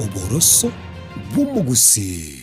Oboroso bw'umugusi.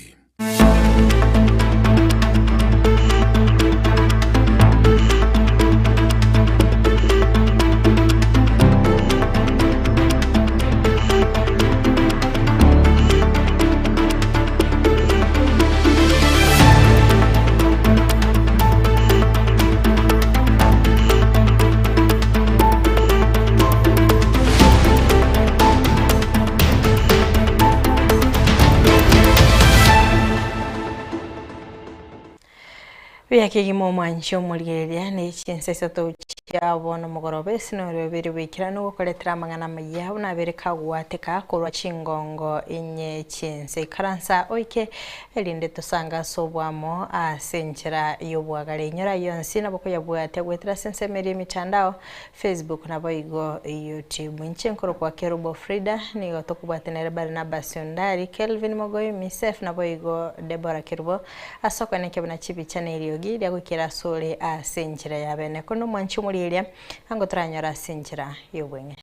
Byakigimo mwancho muligereria ne chinseso to cyabo no mugorobe sinoro biri wikira no gukoretera amangana mayaho nabereka gwateka kurwa chingongo inye chinse karansa oike elinde tosanga sobwamo asenchera yobwagale nyora yonsi naboko yabwate gwetera sensemeri mitandao Facebook naboigo YouTube nchenkoro kwa Kerubo Frida ni gotokubwatenere Barnabas Yondari Kelvin Mogoy Misef naboigo Deborah Kerubo asoko neke bana chibi channel gida gukira sole asenchera yabene kono mwanchu muliria ango tranyora senchera yobwenge.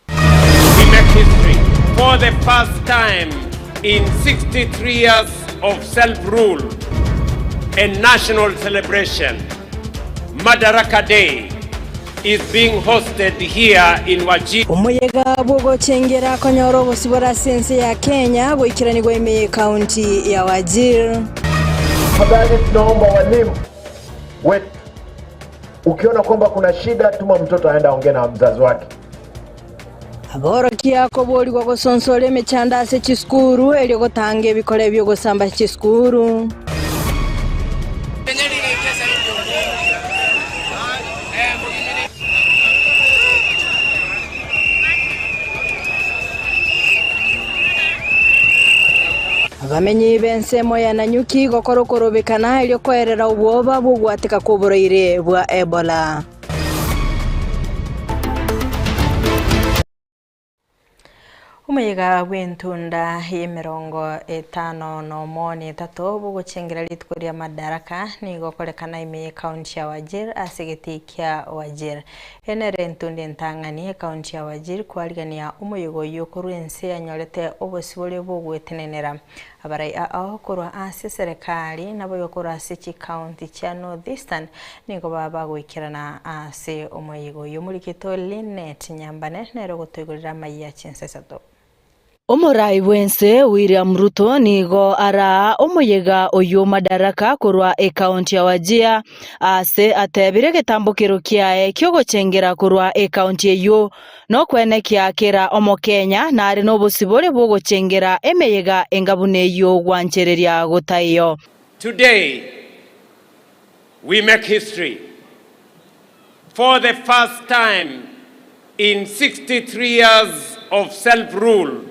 We make history for the first time in 63 years of self-rule, a national celebration. Madaraka Day is being hosted here in Wajir. Omuyega bwogo chengera konyoro bosibora sense ya Kenya goikirani goime county ya Wajir. Habari, tunaomba walimu wetu, ukiona kwamba kuna shida, tuma mtoto aenda aongee na mzazi wake. Agoro kiako boli kwa gosonsole mechanda se chiskuru elio gotange bikole byo gosamba chiskuru. Abamenyi bensemo ya Nanyuki gokorokorobekana elio koerera ubwoba bugwatika kubureire bwa Ebola. Umuyega w'entunda y'emirongo etano n'omoni tatu buguchengira litkuria Madaraka nigo kolekana ime county ya Wajir asegeti kya Wajir enere entunda entangani county ya Wajir kwaligania umuyego yokuruense anyorete obosibole bugwetenenera abarai aho kurwa ase serikali nabo yokura ase chi county cha Northeastern nigo baba gwikirana ase umuyego yomulikito Linet Nyambane nero gutwigurira maiya chinsesato. Omurai wense William Ruto nigo ara omuyega oyo Madaraka kurwa county ya Wajir ase atebire getambukiro kiae kyogochengera kurwa county eyo no kwenekia kira omo Kenya na ari no bosibore bogochengera emeyega engabune yo gwanchereria gotayo. Today we make history for the first time in 63 years of self-rule,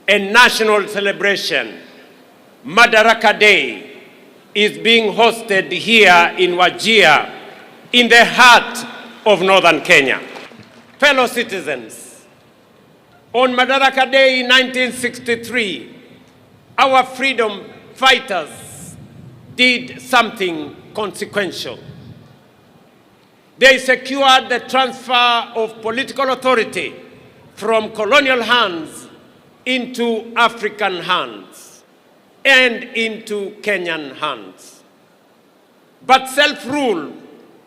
a national celebration. Madaraka Day is being hosted here in Wajir, in the heart of northern Kenya. Fellow citizens, on Madaraka Day in 1963, our freedom fighters did something consequential. They secured the transfer of political authority from colonial hands into African hands and into Kenyan hands. But self-rule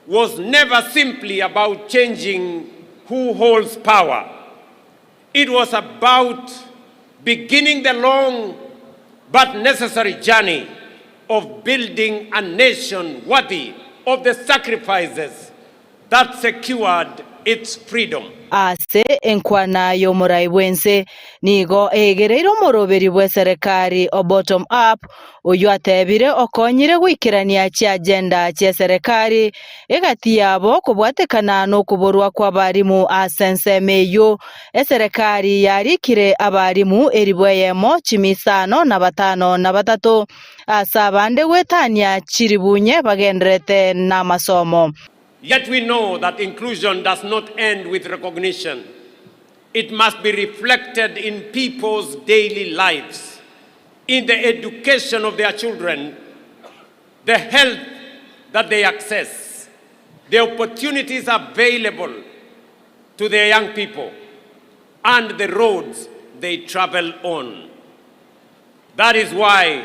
was never simply about changing who holds power. It was about beginning the long but necessary journey of building a nation worthy of the sacrifices that secured its freedom. Ase enkwana yo murai wense nigo egereiro moroberi bwe serikali o bottom up oyo atebire okonyire gwikirania chi agenda chi serikali egati yabo kubwatekana no kuborwa kwa barimu asensemeyo serikali yarikire abarimu eribweyemo chimisano na batano na batatu asabande wetania chiribunye bagendrete na masomo. Yet we know that inclusion does not end with recognition. It must be reflected in people's daily lives, in the education of their children, the health that they access, the opportunities available to their young people, and the roads they travel on. That is why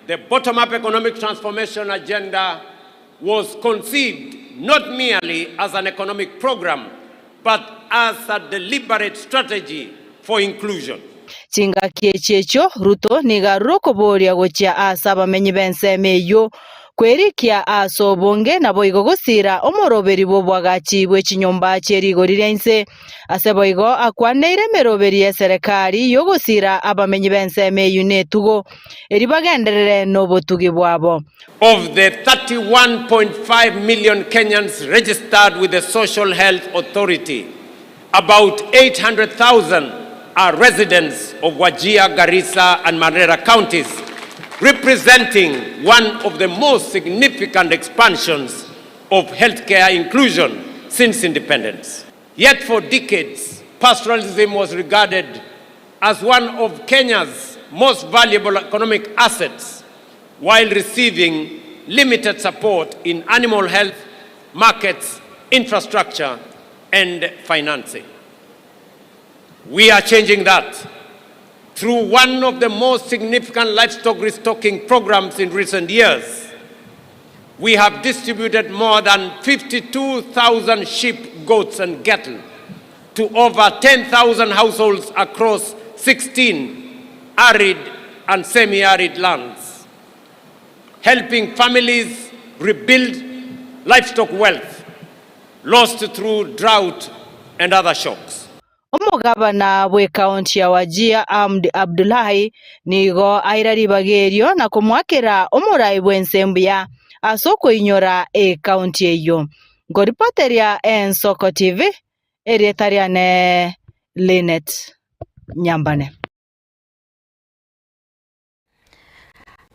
the bottom-up economic transformation agenda was conceived not merely as an economic program, but as a deliberate strategy for inclusion. Chinga kiechecho Ruto nigaruro kuboria gocha asaba menyi bense meyo kwerikia aso bonge na boigo gusira omoroberi bobwagachi bwechinyomba cherigorirense aseboigo akwaneire meroberi ya serikali yogusira abamenyi bense meyo netugo eribagenderere nobotugi bwabo. Of the 31.5 million Kenyans registered with the Social Health Authority, about 800,000 are residents of Wajir, Garissa, and Mandera counties, representing one of the most significant expansions of healthcare inclusion since independence. Yet for decades, pastoralism was regarded as one of Kenya's most valuable economic assets, while receiving limited support in animal health, markets, infrastructure, and financing. We are changing that through one of the most significant livestock restocking programs in recent years. We have distributed more than 52,000 sheep, goats, and cattle to over 10,000 households across 16 arid and semi-arid lands, helping families rebuild livestock wealth lost through drought and other shocks. Omugabana bwe kaunti ya Wajir Ahmed Abdullahi nigo airaribagerio na kumwakira omurai bwensembya asoko inyora kaunti eyo. Ngoripoteria Ensoko TV erietariane Linet Nyambane.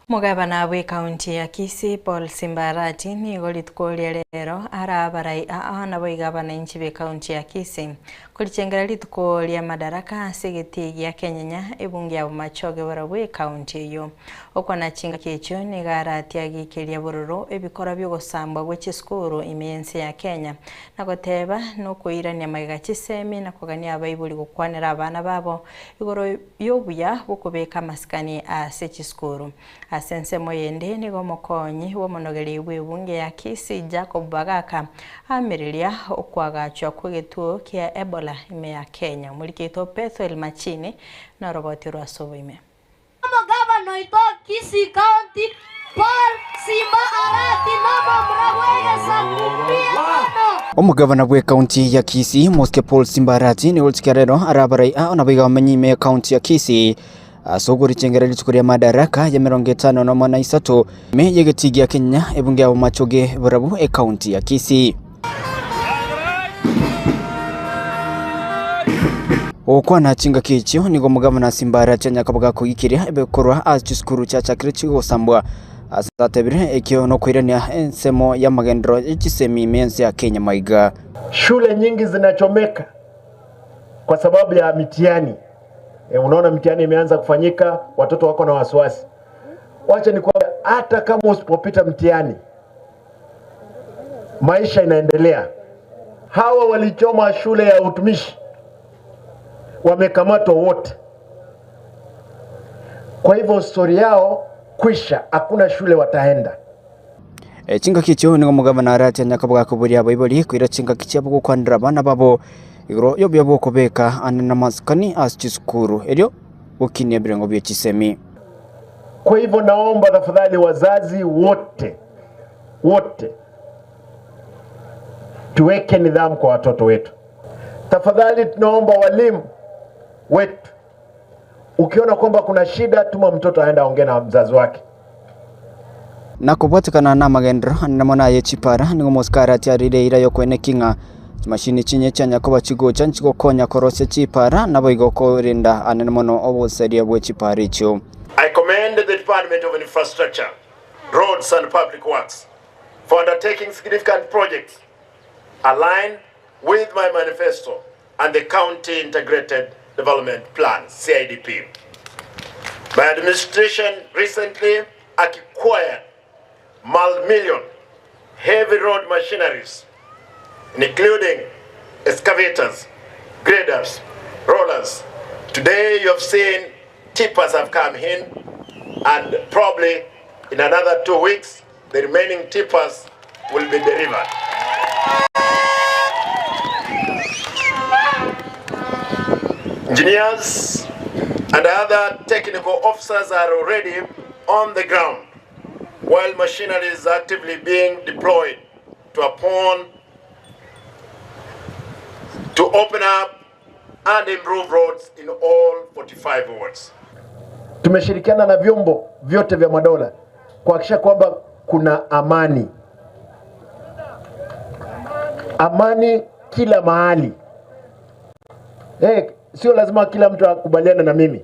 Mugabana bwe kaunti ya Kisii Paul Simbarati nigo litkolia lero arabarai na boigabana inchi be kaunti ya Kisii kulichengera litkolia madaraka segeti ya Kenya ebungi ya machoge bwe kaunti yo okwana chinga kecho ni garati agikelia bororo ebikora byo gusamba gweche skuru imense ya Kenya nagoteba no kuirania maiga chisemi na kugania abayibuli gukwanira abana babo igoro yobuya bukubeka maskani sechi skuru asense moyende nigo mokonyi wo monogeri bwebunge ya Kisii Jacob Bagaka amerilia okwagachwa kugetuo kia Ebola ime ya Kenya mulikito Pethuel Machini na roboti rwasobo ime Gavana ito Kisii County Paul Simbarati namo mrawege sakupia Omugavana bwe kaunti ya Kisii Moske Paul Simbarati ni ultikarero arabarai na biga manyime kaunti ya Kisii asoguri chengera litukuria madaraka ya 53 me yegetigia Kenya ebunge ya machoge burabu kaunti ya Kisii. Okwana chinga kichio nigo mugavana Simbarati nyakabaga kugikiria ebekorwa achiskuru cha krichigo sambwa asatebire ekyo no kwirania ensemo ya magendro echisemi mense ya Kenya maiga. Shule nyingi zinachomeka kwa sababu ya mitihani. Unaona mitihani imeanza kufanyika, watoto wako na wasiwasi. Wacha ni kwamba hata kama usipopita mtihani, maisha inaendelea. Hawa walichoma shule ya utumishi wamekamatwa wote. Kwa hivyo story yao kwisha, hakuna shule wataenda. Chinga kicho ni mugavana arati nyakabaga kuburia bayiboli kwira chinga kicho bukwandira abana babo igro yobya bokobeka anana maskani aschiskuru elio bukinia birengo bya chisemi. Kwa hivyo naomba tafadhali wazazi wote tuweke nidhamu kwa watoto wetu. Tafadhali tunaomba walimu wetu, ukiona kwamba kuna shida tuma mtoto aenda aongee na mzazi wake. Na kupatikana na magendro na mona yechipara ningo moskara tiarire ira yokwene kinga mashini chinye chanya koba chigo chanchiko konya korose chipara na boigo korinda anemono oboseria bwe chiparicho. I commend the Department of Infrastructure, Roads and Public Works for undertaking significant projects aligned with my manifesto and the County Integrated Development Plan, CIDP. My administration recently acquired multi-million heavy road machineries, including excavators, graders, rollers, Today you have seen tippers have come in, and probably in another 2 weeks, the remaining tippers will be delivered. Engineers and other technical officers are already on the ground, while machinery is actively being deployed to open up and improve roads in all 45 wards. Tumeshirikiana na vyombo vyote vya madola kuhakikisha kwamba kuna amani. Amani kila mahali. Sio lazima kila mtu akubaliane na mimi.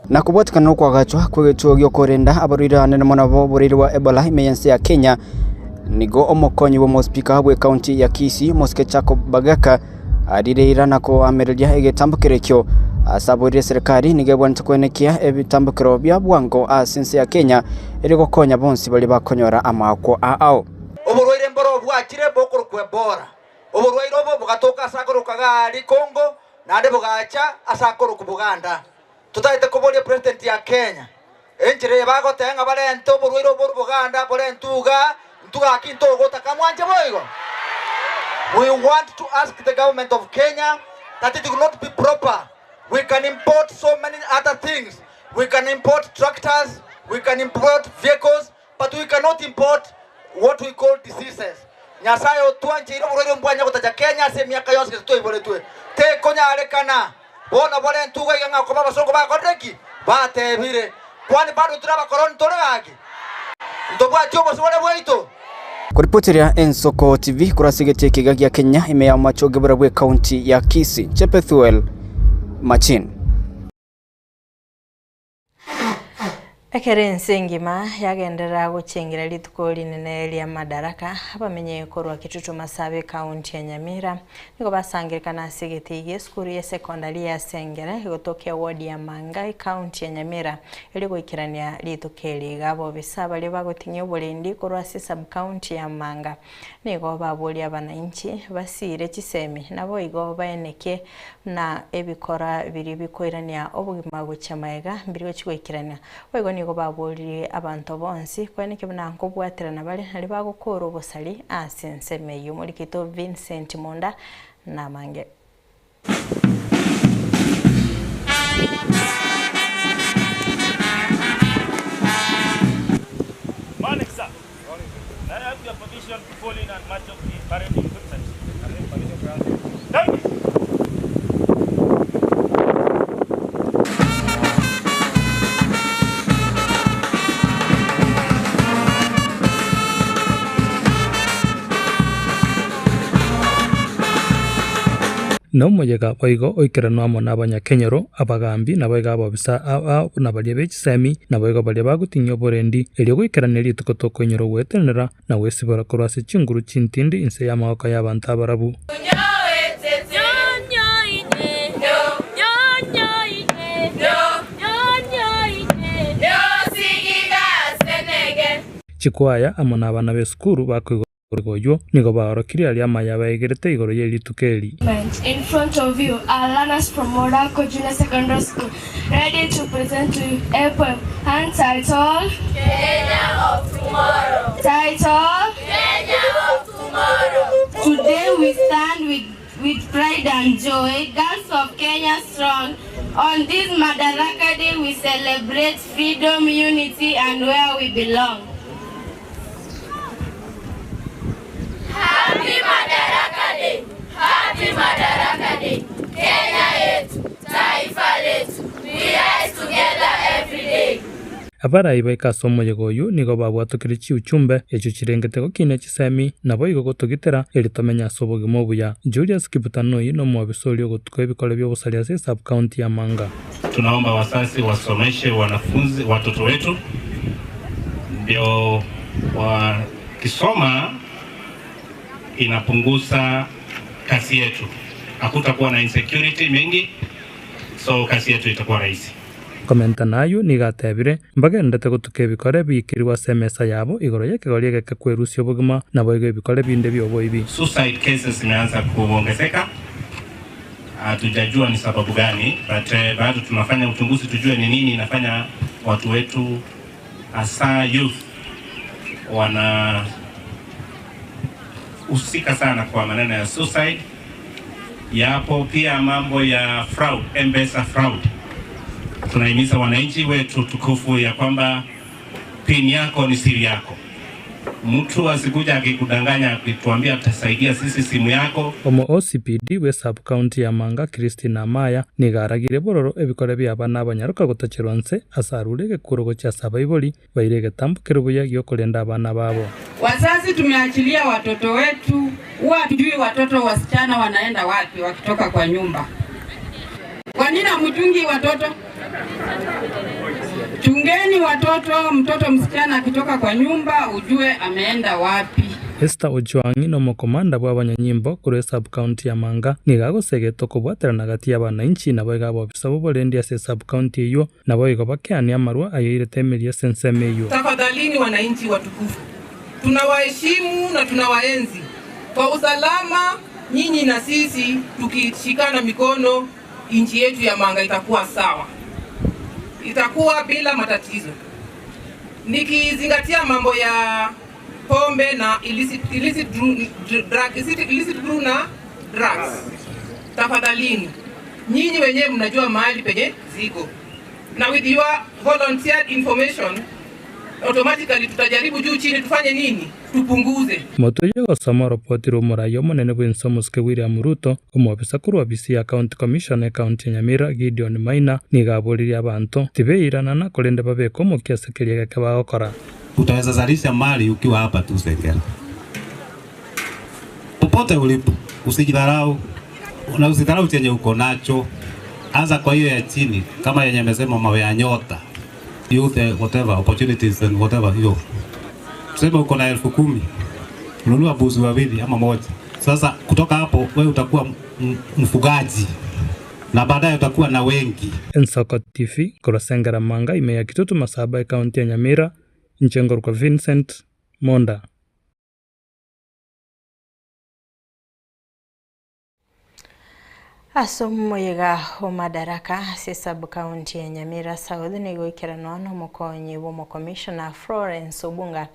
Na kubotikana kwa gachwa kwegituo gyokorenda abarira nene mona buriri wa Ebola imeyense ya Kenya nigo omokonyi wa mospika wa county ya Kisii Moske Chako Bagaka arireira nako amereria egetambukire kyo asaburire serikali nigebwantu kwenekia ebitambukiro bya bwango asinse ya Kenya iri gukonya bonsi bali bakonyora amako ao oburwaire mboro bwakire bokuru kwebora oburwaire obo bugatoka asakuru kagari Kongo nande bugacha asakuru ku Buganda tutaite kuboria president ya Kenya enjire bagotenga barento oburwaire obo Buganda borentuga ntuga kinto gotaka mwanje boigo. We want to ask the government of Kenya that it will not be proper. We can import so many other things. We can import tractors, we can import vehicles, but we cannot import what we call diseases. Nyasayo tuanje iro burero mbwanya kutaja Kenya se miaka yose tutoi boletwe. Te konya arekana. Bona bole ntuga yanga ko babasongo ba kodreki. Batebire. Kwani bado turaba koroni toragaki. Ndobwa chobo sibole bwaito. Kuripotiria Ensoko TV kurasigetie kigagia Kenya imeya machoge burabwe county ya Kisii Chepethuel Machin. Ekerense ngima yagendera guchengira lituko linene lya madaraka abamenye korwa kitutu Masabe county ya Nyamira niko basangirikana sigetigie skuru ya secondary ya Sengere gutokea ward ya Mangai county ya Nyamira ili guikirania litukeli gabo bisaba le bagotinye obulendi korwa sub county ya Manga nigo babuli abananchi basire kisemi nabo igo baeneke na ebikora biri bikoirania obugima guchamaega mbiri gukirania wego nigo babuli abantu bonsi kweneke bunanko bwaterana bali nali bagukora obusali asense muri kito Vincent Monda na Mange. Morning, sir. I have your permission to fall in and match up the parenting equipment. Thank you. No mojega oigo oikerano amo nabanya Kenyoro abagambi naboiga abobisa ao nabalie bechisemi naboiga balie bagutinyo borendi elio goikeraneri itokotoko Kenyoro gwetenera na wesibora korwase chinguru chintindi inse ya maoka y'abantu abarabu. Chikwaya amo nabana b'esukuru bakwigo Goyo nigo baorokiri ali amaya baegerete igoro ye litukeli. In front of you are learners from Morocco Junior Secondary School ready to present to you a poem entitled Kenya of Tomorrow. Title Kenya of Tomorrow. Today we stand with pride and joy, girls of Kenya strong. On this Madaraka Day we celebrate freedom, unity and where we belong. Happy Madaraka Day! Happy Madaraka Day! Kenya yetu, taifa letu, we rise together every day. Abara ibaika somo yegoyu nigo babwatukire chi uchumbe echo chirengete gokine chisemi nabo igo gotugitera elitomenya sobogimo buya Julius Kibutanoi no mwabisoli ogotuko ebikole byobusalia se sub county ya Manga. Tunaomba wasasi wasomeshe wanafunzi watoto wetu ndio wakisoma inapunguza kasi yetu. Hakutakuwa na insecurity mingi, so kasi yetu itakuwa rahisi. Komenta nayo nigatebire mbagendete gutuke bikore bikirwa semesa yabo igoro yake gori geke kwerusio bugima nabo igo bikore binde byobo ibi. Suicide cases zimeanza kuongezeka Hatujajua ni sababu gani, but bado tunafanya uchunguzi tujue ni nini inafanya watu wetu hasa youth wana usika sana kwa maneno ya suicide. Yapo pia mambo ya fraud, M-Pesa fraud. Tunahimiza wananchi wetu tukufu ya kwamba PIN yako ni siri yako. Mtu asikuja akikudanganya akituambia atasaidia sisi simu yako. Omo OCPD we sub county ya Manga Christina Maya nigaragire bororo ebikore by'abana abanyaruka gutachironse asarure gekurugo cha sabaiboli bairege tambukiro buya gyokolenda abana babo. Wazazi tumeachilia watoto wetu, hatujui watoto wasichana wanaenda wapi wakitoka kwa nyumba. Kwa nini hamchungi watoto? Chungeni watoto, mtoto msichana akitoka kwa nyumba ujue ameenda wapi. Esther Ojwangi no mukomanda bw'abanyanyimbo kuri sub county ya Manga nigagosegeto kubwaterana gati y'abananchi nabo igabo bisabo bolendi ase sub county iyo nabo igobakeania marwa ayire temeria senseme iyo. Tafadhalini wananchi watukufu, tunawaheshimu na tunawaenzi. Kwa usalama nyinyi na sisi tukishikana mikono, nchi yetu ya Manga itakuwa sawa. Itakuwa bila matatizo. Nikizingatia mambo ya pombe na illicit brew na drugs. Tafadhalini, nyinyi wenyewe mnajua mahali penye ziko. Na with your volunteered information, automatically tutajaribu juu chini tufanye nini? Tupunguze. Motoye gosoma ripoti rumurayo munene bw'ensomuske William Ruto omwabisa kuri wabisi ya county commissioner county Nyamira Gideon Maina nigaburiria abantu tibeirana na kolende babeko mukiasekeria gake bagokora. Utaweza zalisha mali ukiwa hapa tu Sengera. Popote ulipo usijidharau, na usidharau chenye uko nacho. Anza kwa hiyo ya chini kama yenye amesema mawe ya nyota. Youth whatever opportunities and whatever hiyo. Sema uko na 10,000. Ununua buzi wawili ama moja. Sasa kutoka hapo wewe utakuwa mfugaji. Na baadaye utakuwa na wengi. Ensoko TV Kurasengera Manga imeya kitutu masaba county ya Nyamira Nchengor kwa Vincent Monda. Asomoyega omadaraka se sub county ya Nyamira South nigoikiranwa n'omukonyi w'omukomishona Florence Obunga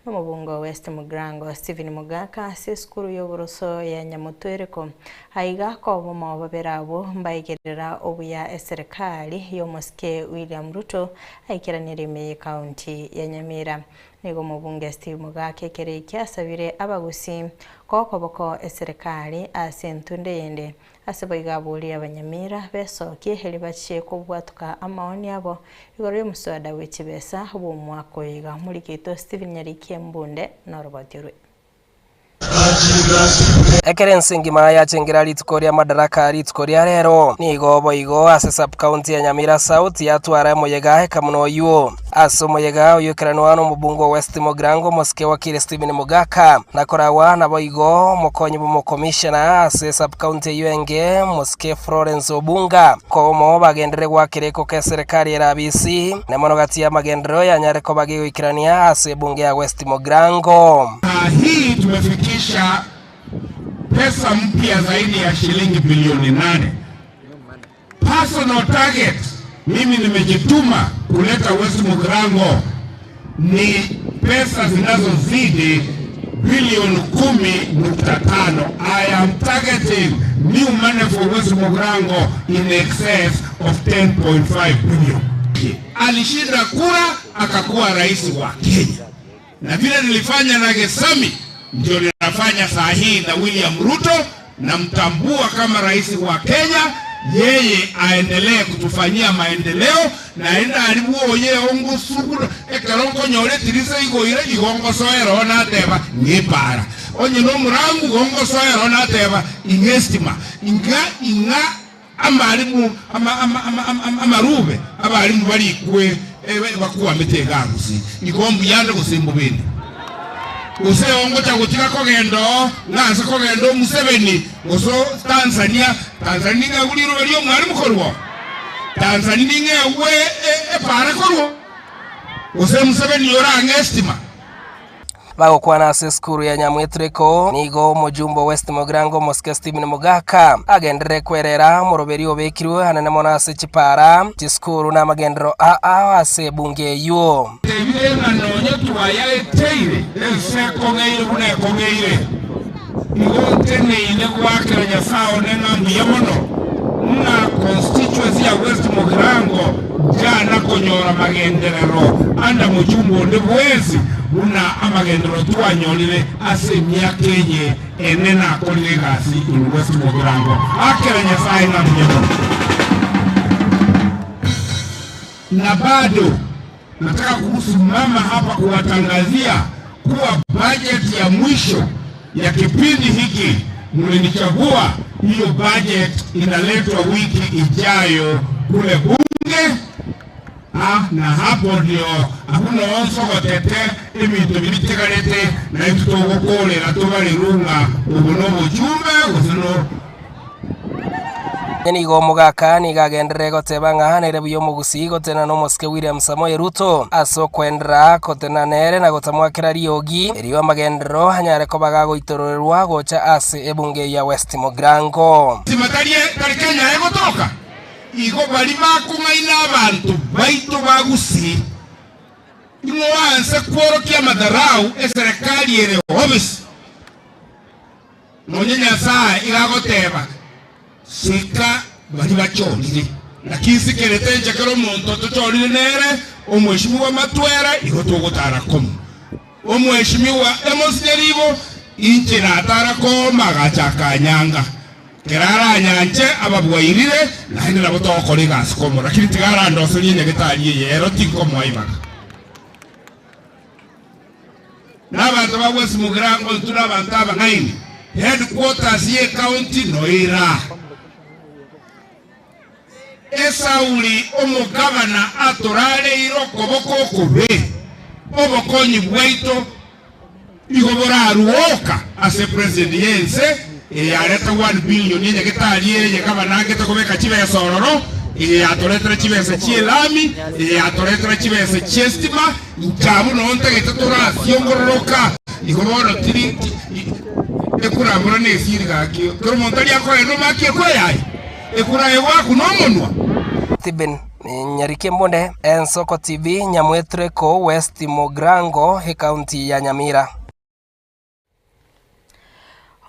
n'omubungo West Mugrango Stephen Mugaka se skuru y'oburoso ya Nyamutwereko aiga ko bomo baberabo mbaigirira obuya eserikali y'omuske William Ruto aikiranire me county ya Nyamira nigo mubunge Steve Mugaka kere kyasabire abagusi kokoboko eserikali asentunde yende asabaiga buri abanyamira besoke heli bachiye kubwatuka amaoni yabo igoro y'omuswada w'ekibesa bw'omwaka oyiga muri kito Stephen Nyariki Mbunde n'orobotirwe Ekerensi ngima ya chengera litikoria madaraka litikoria rero nigo boigo ase sub county ya Nyamira South yatwara moyega kamuno yuo aso moyega uyokeranwa no mubungo West Mugrango moske wakire Stephen Mugaka nakorawa na boigo mokonyi bo commissioner ase sub county yuenge moske Florence Obunga komo bagendere gwakireko ke serikali ya RBC ne monogati ya magendero ya nyareko bagiyo ikirania ase bunge ya West Mugrango. Hii tumefikisha pesa mpya zaidi ya shilingi bilioni 8. Personal target mimi nimejituma kuleta West Mugrango ni pesa zinazozidi bilioni 10.5. I am targeting new money for West Mugrango in excess of 10.5 billion. Alishinda kura akakuwa rais wa Kenya. Na vile nilifanya na Gesami ndio ninafanya saa hii na William Ruto, na mtambua kama rais wa Kenya. Yeye aendelee kutufanyia maendeleo na enda alibuo ye ongo sukuru ekalongo nyore tirisa igoire igongo soero na teba ngipara onye no murangu gongo soero na teba ingestima inga amalimu amarube abalimu bali kwe bakuwa metegangusi igombu yande kusimbu bindi use ongo cha kutika kogendo nganza kogendo Museveni oso Tanzania nguliro baliyo mwali mukolwa Tanzania ngewe para kolwa use Museveni yora ngestima bagokwana ase skuru ya Nyamwetreko nigo mujumbo West Mogrango Moske Stephen Mugaka agendere kwerera moroberi obekirwe hanene mona ase chipara chiskuru na magendero ase bunge yo tebirena nonye tuwaya eteire enseko ngeire buneko ngeire igote neine gwakira nyasao nengambi yamono na constituency ya West Mogrango jana konyora magenderero anda mujumbo ndebwezi una amagendero twanyolire ase myaka enye enena akolire gasi in West Mogrango akira nyasaye ngambi yamono. Na bado nataka kusimama hapa kuwatangazia kuwa budget ya mwisho ya kipindi hiki mlinichagua, hiyo budget inaletwa wiki ijayo kule bunge. Na hapo ndio hakuna onso gotete ibintu bibitegarete na itutogokolera tubalirunga ubunobo chumbe gusino nigo Mugaka nigagendere goteba ng'ahanire buyo mugusi gotena no Moske William Samoei Ruto aso kwendera gotena nere na gotamwakira riogi eriyo magendero hanyare ko bagagoitororerwa gocha ase ebunge ya West Mogrango timatarie Kenya egotoka igo bali bakungaina abantu baitu bagusi ingoanse kworokia madarau eserikali ere obisi nonyenya saa igagoteba sika bali bachonire lakini sikerete njakero muntu tuchonire nere omweshimiwa matwera igotogotara komu omweshimiwa emosnyeribo inchira atara ko magachaka nyanga kerara nyanje ababwairire nahinde nabo tokore gas komu lakini tigara ndosori nyagitari yero tiko mwaibaka n'abantu ba West Mogrango turabantu abangaini headquarters ye county noira Esauli omugabana atorale iroko boko kube obokonyi bwaito igobora aruoka ase president yense yareta 1 billion yenye getali yenye gabana gete kubeka chibe sororo atoletra chibe se chielami atoletra chibe se chestima nkabu nonte getatora siongoroka igobora tiri ekurambura nesiriga kio kero montali akore no makie kweyai ekura ewa kunomonwa Tiben Nyarike Mbonde Ensoko TV Nyamwetreko West Mogrango he county ya Nyamira.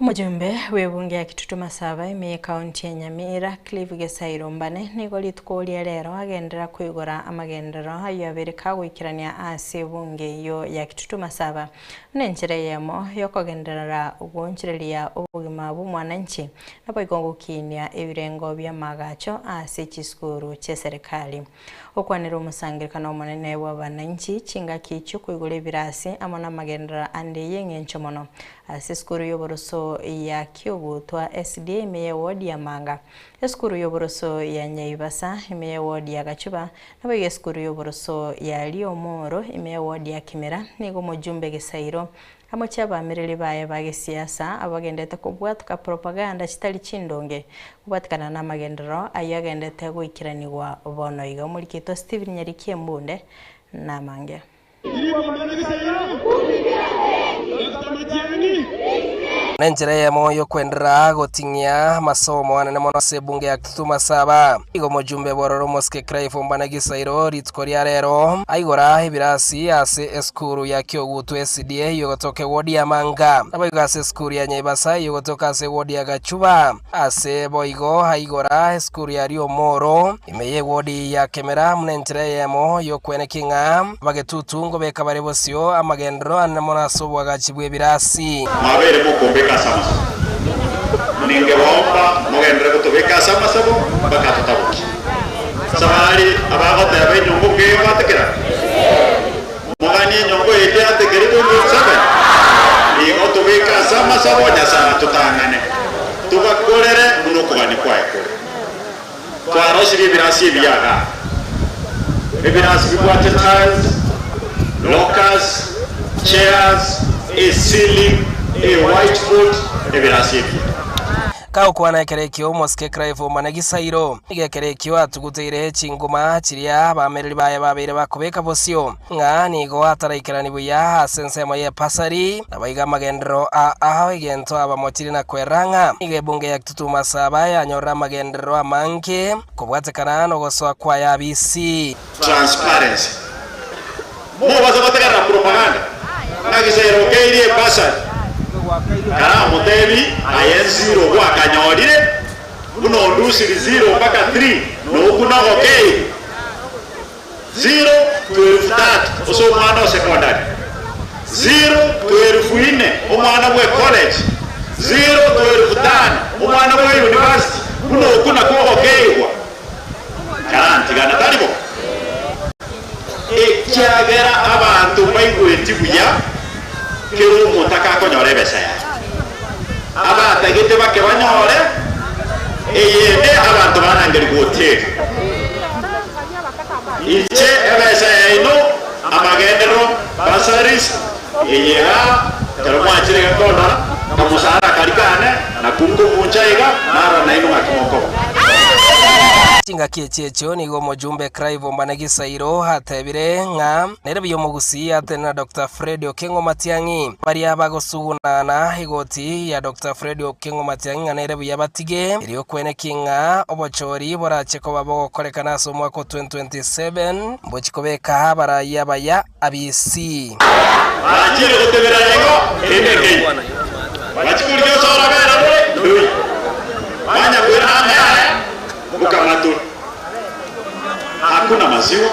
Omujumbe webunge ya Kitutu Masaba ime county ya Nyamira Clive Gesairo Mbane nigo litkolia lero agendera kwigora amagendero ayo abereka gwikirania ase bunge yo ya Kitutu Masaba nenjere yemo yokogenderera ugonchirelia obugima bw'umwananchi nabo igongukinia ebirengo bya magacho ase chiskuru che serikali okwanira omusangirikano omunene w'abananchi chinga kichu kwigura ebirasi amona magendera ande yengencho mono ase skuru y'oboroso ya Kyogotwa SDA imeye ward ya Manga eskuru y'oboroso ya Nyaibasa imeye ward ya Gachuba nabo eskuru y'oboroso ya Liomoro imeye ward ya Kimera nigo mujumbe Gesairo amo chaba mirili baye bage siasa abagendete kubwatuka propaganda chitali chindonge kubatikana na magendero ayagendete gwikiraniwa bono iga mulikito Stephen Nyarike Mbunde na mange nenjere yemo yo kwendera gotingia masomo anene mono se bunge ya Kitutu Masaba igo mujumbe bororo Moske Clive Mbane Gesairo ritkoria rero aigora ibirasi ase eskuru ya Kyogotwa SDA yogotoke ward ya Manga abayiga ase eskuru ya Nyaibasa yogotoka ase ward ya Gachuba ase boigo aigora eskuru ya Liomoro imeye ward ya Kemera nenjere yemo yo kwenekinga bagetutu ngo beka barebosio amagendero anene mono asobwa gachibwe birasi mabere mukumbe sama ningeomba mugendere kutubika sama sabo bakatutabuki samari abagote abenyungu ngeyo batekera mugani nyongo ite atekerito sabe ni otubika sama sabo nyasa tutangane tubakorere munokubani kwaye twarashiri birasi biyaga ebirasi bibwate tiles lockers chairs a ceiling a white foot ebirasi kao kwana kerekio moske Clive Ombanagisairo igekerekio atuguteire chinguma chiria bamereri baye babire bakubeka bosio nga nigo ataraikirani buya sensemo ye pasari abaiga magendero aho igento abamochiri na kweranga igebunge ya tutuma saba ya nyora magendero amanke kubwatekana no goswa kwa ya BC transparency mo bazabategara propaganda nagisairo keire pasari kana motebi ayenziro kwa kanyorire uno ndusiri 0 mpaka 3 no kuna okay 0 to 3 oso mwana secondary 0 to 4 omwana we college 0 to 5 omwana we university uno kuna kwa okay kwa garanti gana talibo ekyagera abantu bayigweti buya kero mutaka konyore besaya abatagite bake banyore eyende abantu banangeri goteri iche ebesaya ino amagendero basaris eyega kero mwachire gakona kamusara karikane na kungo munchaiga nara na ino akimoko Chinga kiechecho nigo mojumbe Clive Ombanagisairo hatebire nga nerebiyo mugusi atena Dr. Fred Okengo Matiang'i bari abagosugunana igoti ya Dr. Fred Okengo Matiang'i nga nerebiyo batige iriyo kwenekinga obochori boracheko babogokorekana so mwaka 2027 mbochikobeka baraya baya abisi achire gutebera yego endeke bachikuryo sora bera ndui banya kwirana mukamatu hakuna maziwa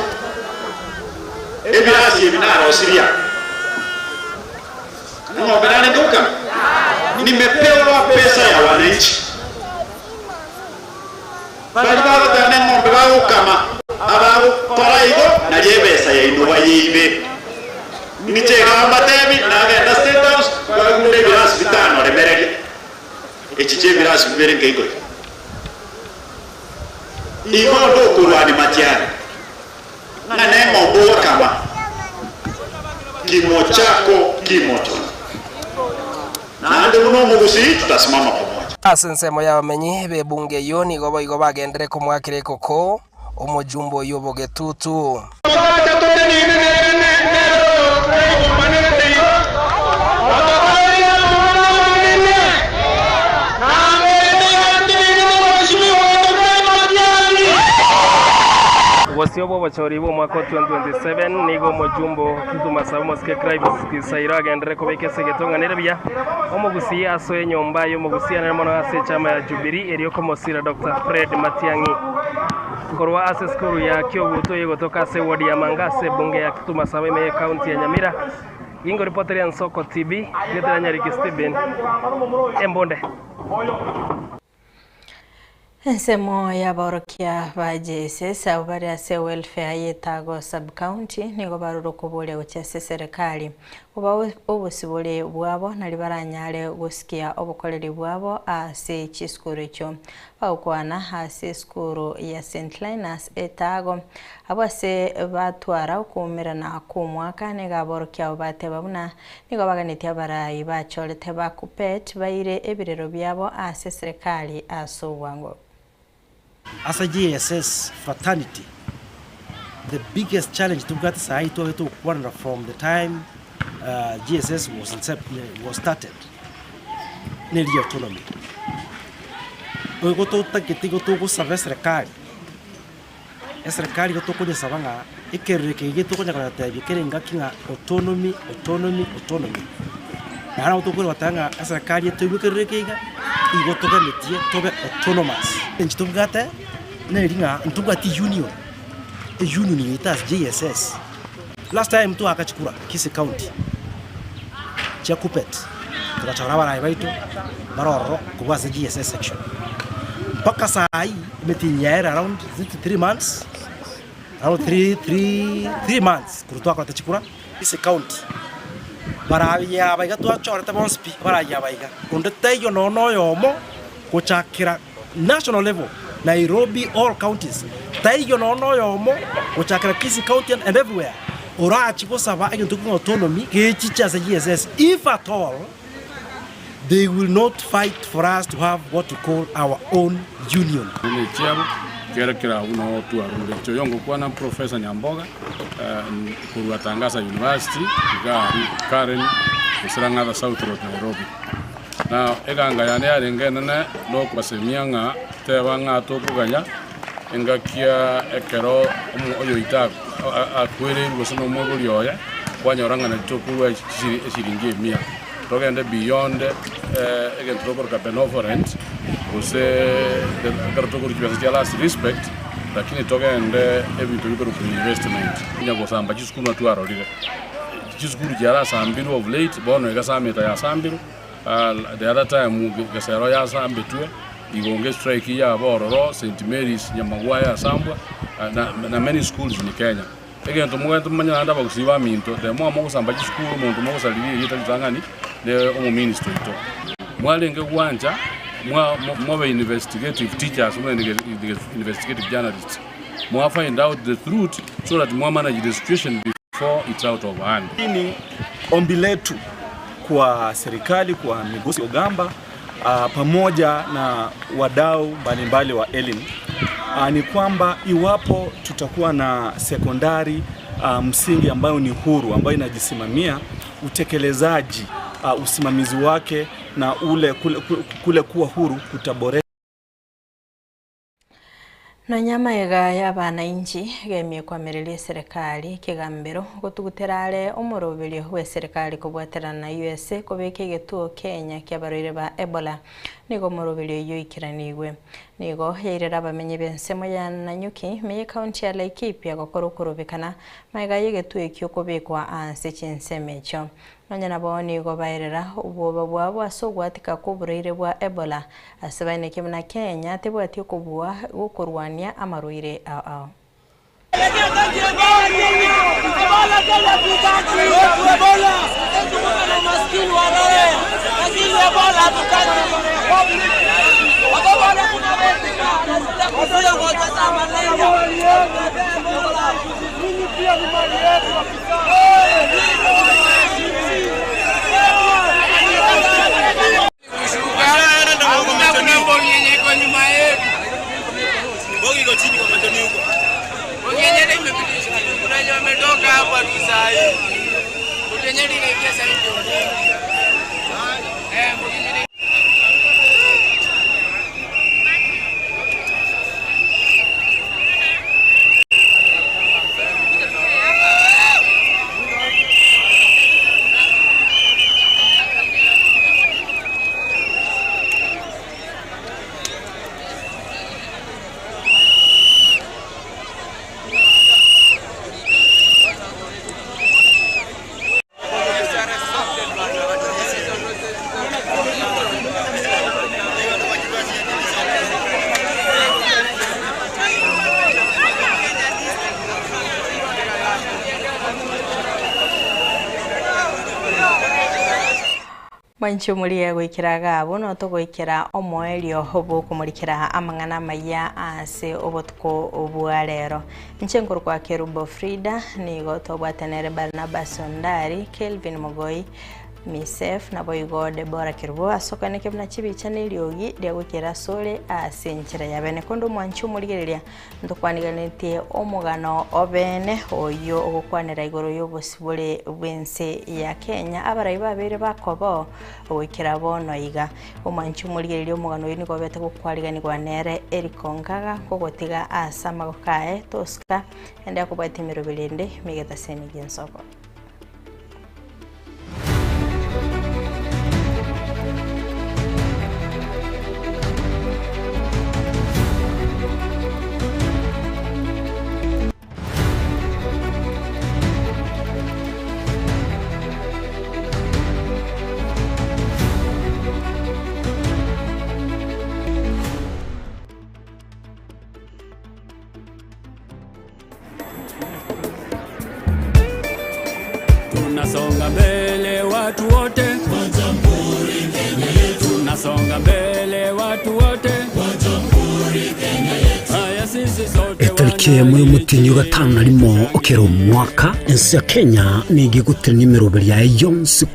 ebirasi ebinaro siria ng'ombe nani duka nimepewa pesa ya wananchi bali bagotane ng'ombe bagukama abago toraigo na jebesa ya inuwa yibe nichega amatebi nagenda State House bagure birasi bitano remerege echiche birasi biberenge iko igondo kurwani Matiang'i ngane ng'ombe kama kimo chako kimoto na ndio uno mugusi tutasimama pamoja asensemo ya bamenyi bebunge yo nigo boigo bagendere kumwakire koko omujumbo yobogetutu Wasiobo bachori bo mwaka 2027 nigo mojumbo tutuma sawo ske Clive Ombanagisairo agendere kobeke segetonga nerebya omugusi asoye nyomba yo mugusi anemono ase chama ya Jubilee eriyo komosira Dr. Fred Matiang'i korwa ase skuru ya Kyoguto yegotoka se wodi ya Mangase bunge ya tutuma sawo me county ya Nyamira ingo reporter ya Nsoko TV getera Nyariki Steven Embonde Ensemo ya borokia ba JSS abari ase welfare yetago sub county nigo baruruko bole uchese serikali uba obusibole bwabo nali baranyale gusikia obukoleri bwabo ase chiskuru echo baukwana ase skuru ya St. Linus etago abase batwara ukumira na kumwaka nega borokia bateba buna nigo baganitia barayi bacholete bakupet baire ebirero byabo ase serikali asowango. As a GSS fraternity, the biggest challenge to get Saito to one from the time GSS was started, nearly autonomy. We go to Takitigo to service recard. As recard go to the Savanga, it can get to the autonomy. Now to go to Tanga as a carrier to look at Rekiga, you go to the autonomous. And to get it, Neringa, and to get the union. The union it has JSS. Last time to Akachikura, Kisi County. Chakupet, Tacharawa Raito, Baroro, was the GSS section. Pakasai, meeting year around 3 months. Around 3 months, Kuruaka Tachikura, Kisi County. Baraya baiga tu achoreta bonspi baraya baiga kundete yo no yomo kuchakira national level Nairobi all counties tai yo no yomo kuchakira Kisi County and everywhere ora achiko saba agintu autonomy ke chicha za GSS if at all they will not fight for us to have what we call our own union. Kera uno tu arule choyongo kwa na Professor Nyamboga kuruatangasa University gari Karen usiranga South Road Nairobi na eganga yani arengena na lokwa semianga tebanga tokuganya engakia ekero oyo ita akwere ngosino moguli oya kwanyoranga na tokuwa shiringi 100 togende beyond again proper benevolent use gartoguru kibasa last respect lakini togende ebintu bikoro ku investment nyago samba chiskunu atwarorire chiskunu jara sambiru of late bono egasameta ya sambiru the other time gasero ya sambetwe igonge strike ya bororo St Mary's Nyamagwaya Sambwa na many schools in Kenya again to manya anda bakusiba minto the mo kusamba chiskunu muntu mo kusaliri yita tangani the omo ministry to mwalenge gwanja mwa investigative teachers mwa investigative journalists mwa find out the truth so that mwa manage the situation before it's out of hand. Ni ombi letu kwa serikali, kwa Migosi Ogamba pamoja na wadau mbalimbali wa elimu ni kwamba iwapo tutakuwa na sekondari msingi ambayo ni huru, ambayo inajisimamia, utekelezaji usimamizi wake na kule kuwa huru kutaboresha. No nyama ega y'abananchi gemye kwamereria serikali kigambiro gutuguterare omorobelio we serikali kubwaterana na USA kubeka getuo Kenya kyabaroire ba Ebola nigo morobelio yo ikiranigwe nigo yerera bamenye bensemo ya Nanyuki meye county ya Laikipia gokorokobekana maiga yegetuo ekyo kubekwa anse chinsemecho nanya nabo nigo baerera uboba bwabo asogwatika kubureire bwa Ebola asabaine kimna Kenya tebwatio kubua gukurwania amaruire ao Mwancho muliye gwikiraga abo no to gwikira omoelio hobo kumurikira amangana maya ase obotko obuarero nchenguru kwa Kerubo Frida nigo tobwatenere Barnabas Ondari Kelvin Mogoi Misef na boigo Deborah Kirbo asokane kebna chibicha niliogi dia gwikira sole ase nchira yabene kondo mwancho muligereria ndokwaniganetie omugano obene oyo ogokwanira igoro yobosibule bwense ya Kenya abarayi babere bakobo ogikira bono iga omwancho muligereria omugano yini gobete gokwariganirwa nere erikongaga gogotiga asama gokae toska ende akobwatimiro bilende migeta seni gensoko. Tunasonga mbele watu wote kwa Jamhuri Kenya yetu. Tunasonga mbele watu wote kwa Jamhuri Kenya yetu. Haya sisi sote etariki mwe mutinyu gatanu narimo okero mwaka ensi ya Kenya ni gigutira nimero bya yonse